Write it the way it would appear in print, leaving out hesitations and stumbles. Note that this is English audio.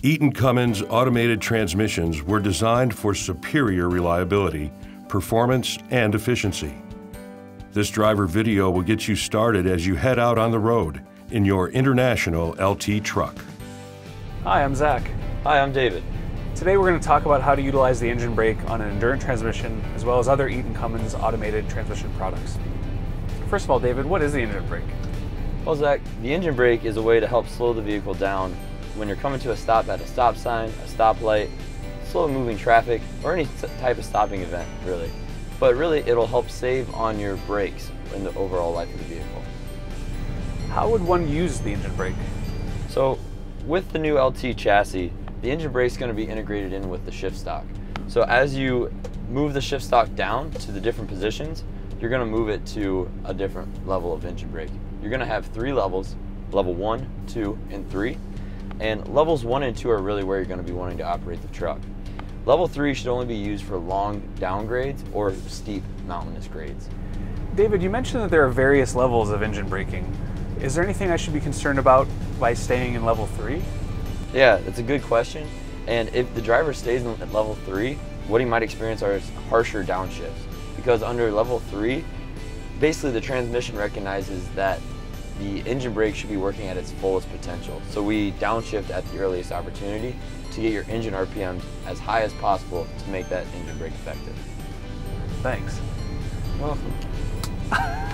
Eaton Cummins automated transmissions were designed for superior reliability, performance, and efficiency. This driver video will get you started as you head out on the road in your international LT truck. Hi, I'm Zach. Hi, I'm David. Today we're going to talk about how to utilize the engine brake on an Endurance transmission as well as other Eaton Cummins automated transmission products. First of all, David, what is the engine brake? Well, Zach, the engine brake is a way to help slow the vehicle down when you're coming to a stop at a stop sign, a stoplight, slow moving traffic, or any type of stopping event, really. But really, it'll help save on your brakes in the overall life of the vehicle. How would one use the engine brake? So, with the new LT chassis, the engine brake is going to be integrated in with the shift stock. So as you move the shift stock down to the different positions, you're going to move it to a different level of engine brake. You're going to have 3 levels, level 1, 2, and 3. And levels 1 and 2 are really where you're going to be wanting to operate the truck. Level 3 should only be used for long downgrades or steep mountainous grades. David, you mentioned that there are various levels of engine braking. Is there anything I should be concerned about by staying in level 3? Yeah, that's a good question. And if the driver stays at level 3, what he might experience are harsher downshifts. Because under level 3, basically the transmission recognizes that the engine brake should be working at its fullest potential. So we downshift at the earliest opportunity to get your engine RPMs as high as possible to make that engine brake effective. Thanks. Welcome.